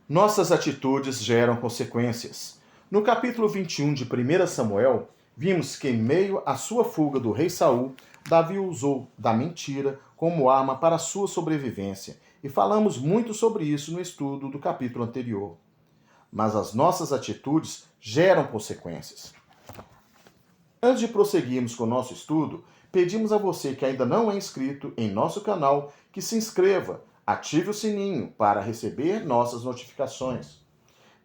Nossas atitudes geram consequências. No capítulo 21 de 1 Samuel, vimos que, em meio à sua fuga do rei Saul, Davi usou da mentira como arma para a sua sobrevivência, e falamos muito sobre isso no estudo do capítulo anterior. Mas as nossas atitudes geram consequências. Antes de prosseguirmos com o nosso estudo, pedimos a você que ainda não é inscrito em nosso canal que se inscreva, ative o sininho para receber nossas notificações.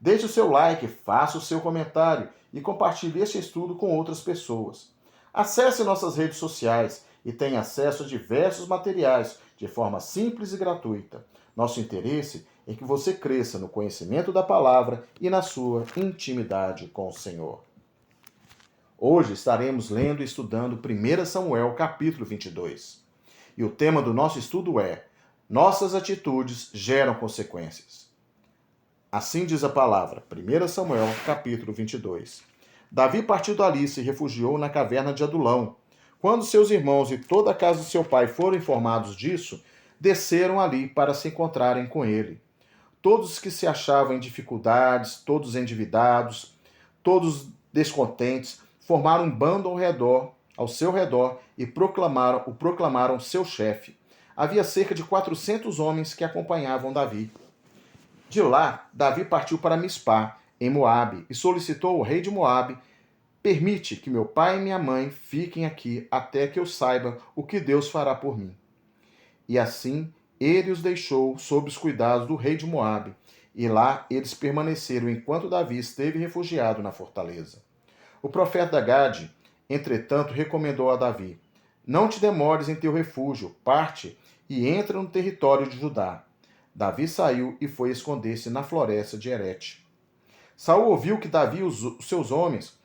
Deixe o seu like, faça o seu comentário e compartilhe este estudo com outras pessoas. Acesse nossas redes sociais e tenha acesso a diversos materiais de forma simples e gratuita. Nosso interesse é que você cresça no conhecimento da palavra e na sua intimidade com o Senhor. Hoje estaremos lendo e estudando 1 Samuel capítulo 22. E o tema do nosso estudo é: Nossas atitudes geram consequências. Assim diz a palavra, 1 Samuel capítulo 22. Davi partiu dali e se refugiou na caverna de Adulão. Quando seus irmãos e toda a casa de seu pai foram informados disso, desceram ali para se encontrarem com ele. Todos que se achavam em dificuldades, todos endividados, todos descontentes, formaram um bando ao seu redor e proclamaram seu chefe. Havia cerca de 400 homens que acompanhavam Davi. De lá, Davi partiu para Mispá, em Moabe, e solicitou ao rei de Moabe: permite que meu pai e minha mãe fiquem aqui até que eu saiba o que Deus fará por mim. E assim ele os deixou sob os cuidados do rei de Moabe, e lá eles permaneceram enquanto Davi esteve refugiado na fortaleza. O profeta Gade, entretanto, recomendou a Davi: não te demores em teu refúgio, parte e entra no território de Judá. Davi saiu e foi esconder-se na floresta de Herete. Saul ouviu que Davi e os seus homens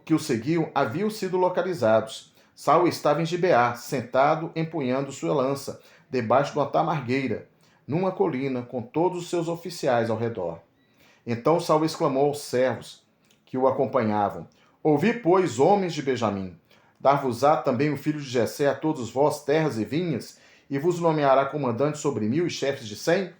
que o seguiam haviam sido localizados. Saul estava em Gibeá, sentado empunhando sua lança, debaixo de uma tamargueira, numa colina, com todos os seus oficiais ao redor. Então Saul exclamou aos servos que o acompanhavam: ouvi, pois, homens de Benjamim, dar-vos-á também o filho de Jessé a todos vós terras e vinhas, e vos nomeará comandante sobre 1000 e chefes de 100?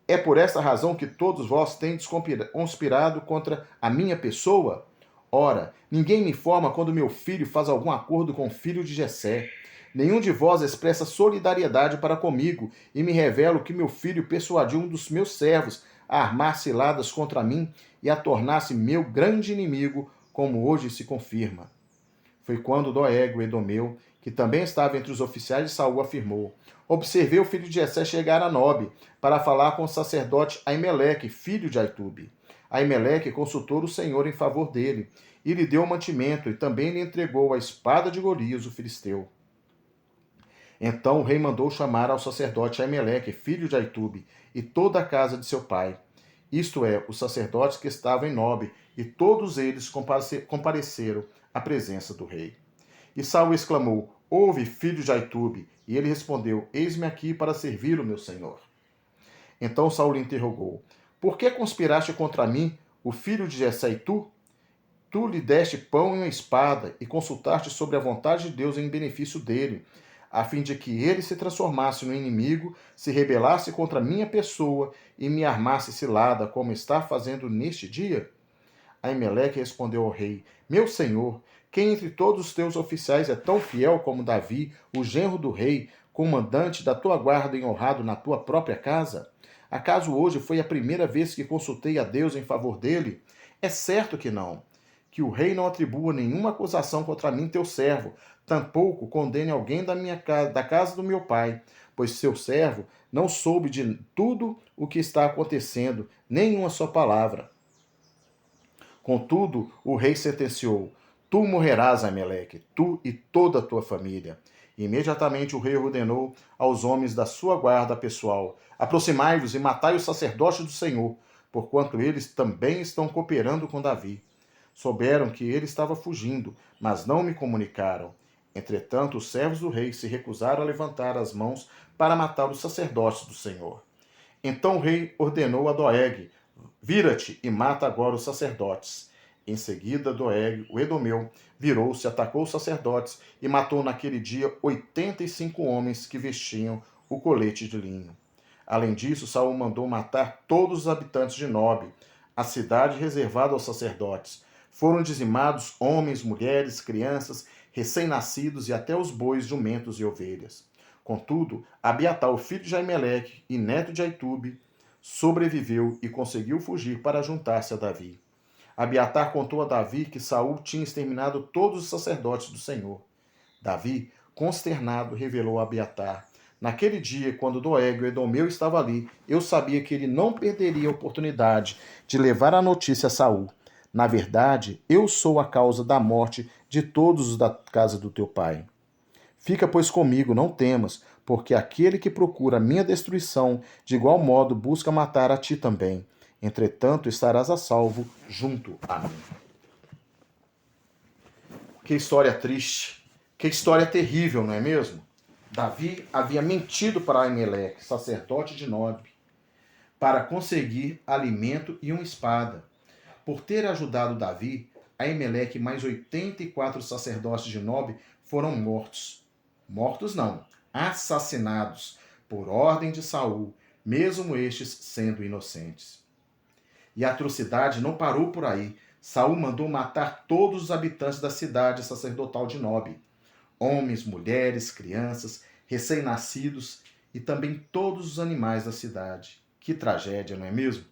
É por esta razão que todos vós tendes conspirado contra a minha pessoa? Ora, ninguém me informa quando meu filho faz algum acordo com o filho de Jessé. Nenhum de vós expressa solidariedade para comigo, e me revela que meu filho persuadiu um dos meus servos a armar ciladas contra mim e a tornar-se meu grande inimigo, como hoje se confirma. Foi quando Doeg, o Edomeu, que também estava entre os oficiais de Saul, afirmou: observei o filho de Jessé chegar a Nobe para falar com o sacerdote Aimeleque, filho de Aitube. Aimeleque consultou o Senhor em favor dele, e lhe deu mantimento, e também lhe entregou a espada de Golias, o filisteu. Então o rei mandou chamar ao sacerdote Aimeleque, filho de Aitube, e toda a casa de seu pai, isto é, os sacerdotes que estavam em Nobe, e todos eles compareceram à presença do rei. E Saul exclamou: ouve, filho de Aitube. E ele respondeu: eis-me aqui para servi-lo, meu senhor. Então Saul lhe interrogou: por que conspiraste contra mim, o filho de Jessé, e tu? Tu lhe deste pão e uma espada, e consultaste sobre a vontade de Deus em benefício dele, a fim de que ele se transformasse no inimigo, se rebelasse contra minha pessoa e me armasse cilada, como está fazendo neste dia? Aimeleque respondeu ao rei: meu senhor, quem entre todos os teus oficiais é tão fiel como Davi, o genro do rei, comandante da tua guarda e honrado na tua própria casa? Acaso hoje foi a primeira vez que consultei a Deus em favor dele? É certo que não. Que o rei não atribua nenhuma acusação contra mim, teu servo, tampouco condene alguém da casa do meu pai, pois seu servo não soube de tudo o que está acontecendo, nem uma só palavra. Contudo, o rei sentenciou: tu morrerás, Ameleque, tu e toda a tua família. E imediatamente o rei ordenou aos homens da sua guarda pessoal: aproximai-vos e matai os sacerdotes do Senhor, porquanto eles também estão cooperando com Davi. Souberam que ele estava fugindo, mas não me comunicaram. Entretanto, os servos do rei se recusaram a levantar as mãos para matar os sacerdotes do Senhor. Então o rei ordenou a Doeg: vira-te e mata agora os sacerdotes. Em seguida, Doeg, o Edomeu, virou-se, atacou os sacerdotes e matou naquele dia 85 homens que vestiam o colete de linho. Além disso, Saul mandou matar todos os habitantes de Nob, a cidade reservada aos sacerdotes. Foram dizimados homens, mulheres, crianças, recém-nascidos e até os bois, jumentos e ovelhas. Contudo, Abiatar, o filho de Aimeleque e neto de Aitube, sobreviveu e conseguiu fugir para juntar-se a Davi. Abiatar contou a Davi que Saul tinha exterminado todos os sacerdotes do Senhor. Davi, consternado, revelou a Abiatar: naquele dia, quando Doeg, o Edomeu, estava ali, eu sabia que ele não perderia a oportunidade de levar a notícia a Saul. Na verdade, eu sou a causa da morte de todos os da casa do teu pai. Fica, pois, comigo, não temas, porque aquele que procura a minha destruição, de igual modo busca matar a ti também. Entretanto, estarás a salvo junto a mim. Que história triste, que história terrível, não é mesmo? Davi havia mentido para Aimeleque, sacerdote de Nob, para conseguir alimento e uma espada. Por ter ajudado Davi, Aimeleque e mais 84 sacerdotes de Nob foram mortos. Mortos não, assassinados por ordem de Saul, mesmo estes sendo inocentes. E a atrocidade não parou por aí. Saul mandou matar todos os habitantes da cidade sacerdotal de Nob, homens, mulheres, crianças, recém-nascidos e também todos os animais da cidade. Que tragédia, não é mesmo?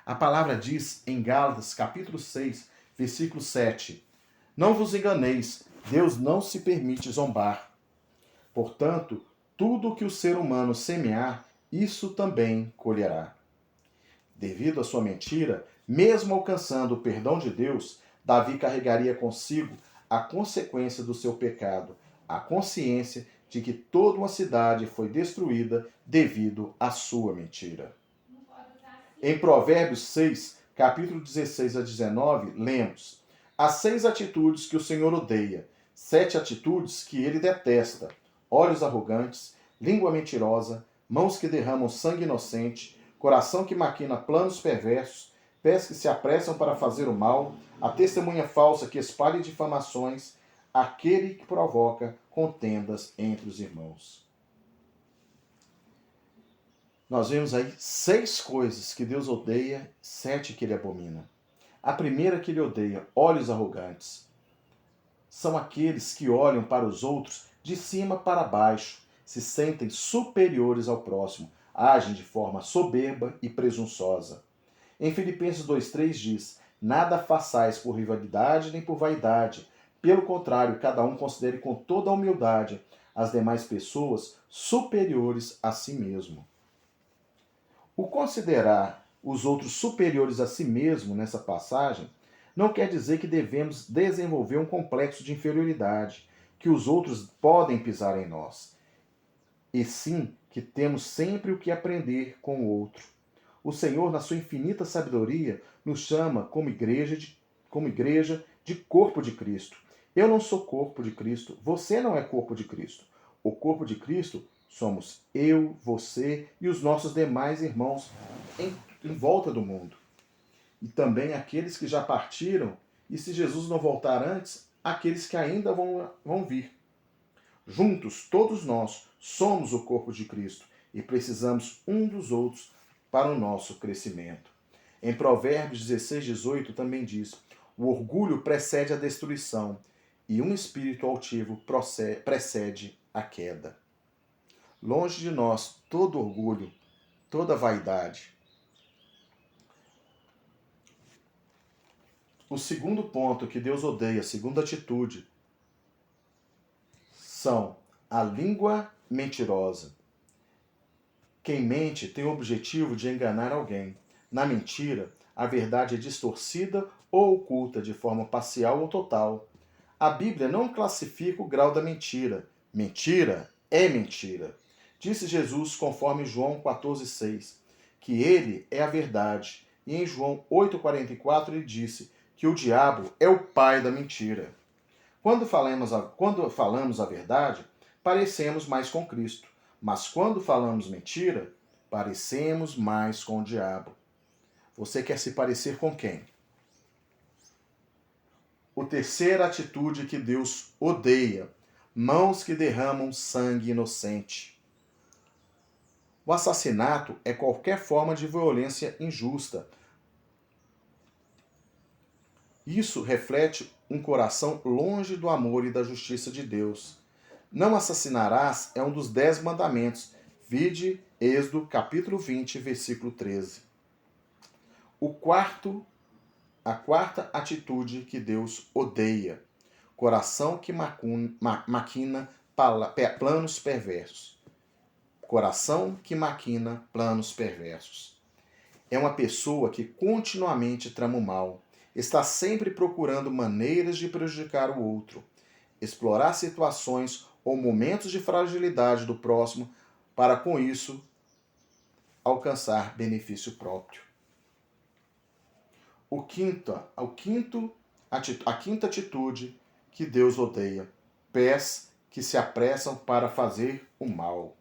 A palavra diz em Gálatas, capítulo 6, versículo 7: não vos enganeis, Deus não se permite zombar. Portanto, tudo o que o ser humano semear, isso também colherá. Devido à sua mentira, mesmo alcançando o perdão de Deus, Davi carregaria consigo a consequência do seu pecado, a consciência de que toda uma cidade foi destruída devido à sua mentira. Em Provérbios 6, capítulo 16 a 19, lemos: as 6 atitudes que o Senhor odeia, 7 atitudes que ele detesta: olhos arrogantes, língua mentirosa, mãos que derramam sangue inocente, coração que maquina planos perversos, pés que se apressam para fazer o mal, a testemunha falsa que espalha difamações, aquele que provoca contendas entre os irmãos. Nós vemos aí 6 coisas que Deus odeia, 7 que ele abomina. A primeira que ele odeia, olhos arrogantes. São aqueles que olham para os outros de cima para baixo, se sentem superiores ao próximo, agem de forma soberba e presunçosa. Em Filipenses 2,3 diz: nada façais por rivalidade nem por vaidade. Pelo contrário, cada um considere com toda a humildade as demais pessoas superiores a si mesmo. O considerar os outros superiores a si mesmo nessa passagem não quer dizer que devemos desenvolver um complexo de inferioridade, que os outros podem pisar em nós. E sim que temos sempre o que aprender com o outro. O Senhor, na sua infinita sabedoria, nos chama como igreja de corpo de Cristo. Eu não sou corpo de Cristo, você não é corpo de Cristo. O corpo de Cristo somos eu, você e os nossos demais irmãos em volta do mundo. E também aqueles que já partiram, e se Jesus não voltar antes, aqueles que ainda vão vir. Juntos, todos nós somos o corpo de Cristo e precisamos um dos outros para o nosso crescimento. Em Provérbios 16:18 também diz: o orgulho precede a destruição e um espírito altivo precede a queda. Longe de nós todo orgulho, toda vaidade. O segundo ponto que Deus odeia, a segunda atitude, são a língua mentirosa. Quem mente tem o objetivo de enganar alguém. Na mentira, a verdade é distorcida ou oculta de forma parcial ou total. A Bíblia não classifica o grau da mentira. Mentira é mentira. Disse Jesus, conforme João 14,6, que ele é a verdade. E em João 8,44 ele disse que o diabo é o pai da mentira. Quando falamos a verdade, parecemos mais com Cristo. Mas quando falamos mentira, parecemos mais com o diabo. Você quer se parecer com quem? A terceira atitude que Deus odeia: mãos que derramam sangue inocente. O assassinato é qualquer forma de violência injusta. Isso reflete um coração longe do amor e da justiça de Deus. Não assassinarás é um dos 10 mandamentos. Vide Êxodo, capítulo 20, versículo 13. A quarta atitude que Deus odeia. Coração que maquina planos perversos. Coração que maquina planos perversos. É uma pessoa que continuamente trama o mal. Está sempre procurando maneiras de prejudicar o outro. Explorar situações ou momentos de fragilidade do próximo para, com isso, alcançar benefício próprio. A quinta atitude que Deus odeia: pés que se apressam para fazer o mal.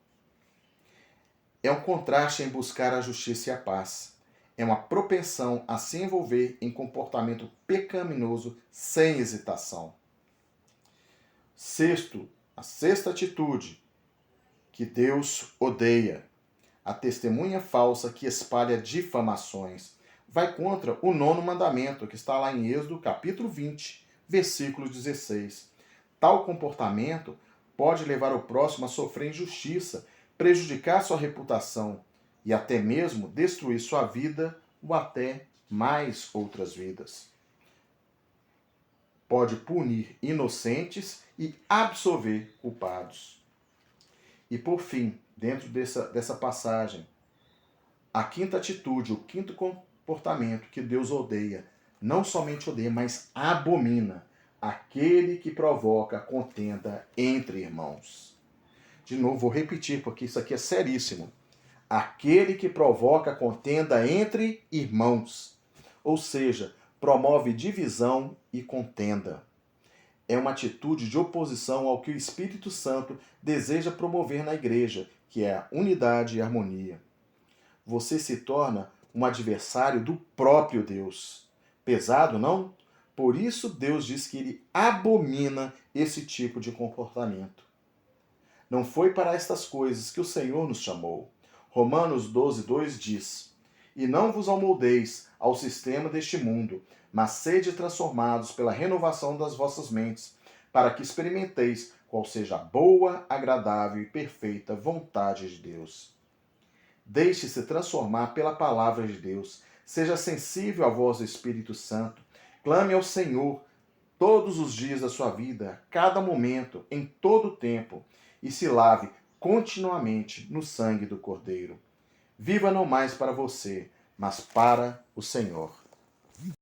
É um contraste em buscar a justiça e a paz. É uma propensão a se envolver em comportamento pecaminoso sem hesitação. A sexta atitude que Deus odeia: a testemunha falsa que espalha difamações. Vai contra o 9º mandamento, que está lá em Êxodo, capítulo 20, versículo 16. Tal comportamento pode levar o próximo a sofrer injustiça, prejudicar sua reputação e até mesmo destruir sua vida ou até mais outras vidas. Pode punir inocentes e absolver culpados. E por fim, dentro dessa passagem, a quinta atitude, o quinto comportamento que Deus odeia, não somente odeia, mas abomina: aquele que provoca contenda entre irmãos. De novo, vou repetir, porque isso aqui é seríssimo. Aquele que provoca contenda entre irmãos. Ou seja, promove divisão e contenda. É uma atitude de oposição ao que o Espírito Santo deseja promover na igreja, que é a unidade e a harmonia. Você se torna um adversário do próprio Deus. Pesado, não? Por isso Deus diz que ele abomina esse tipo de comportamento. Não foi para estas coisas que o Senhor nos chamou. Romanos 12:2 diz: E não vos amoldeis ao sistema deste mundo, mas sede transformados pela renovação das vossas mentes, para que experimenteis qual seja a boa, agradável e perfeita vontade de Deus. Deixe-se transformar pela palavra de Deus. Seja sensível à voz do Espírito Santo. Clame ao Senhor todos os dias da sua vida, a cada momento, em todo o tempo, e se lave continuamente no sangue do Cordeiro. Viva não mais para você, mas para o Senhor.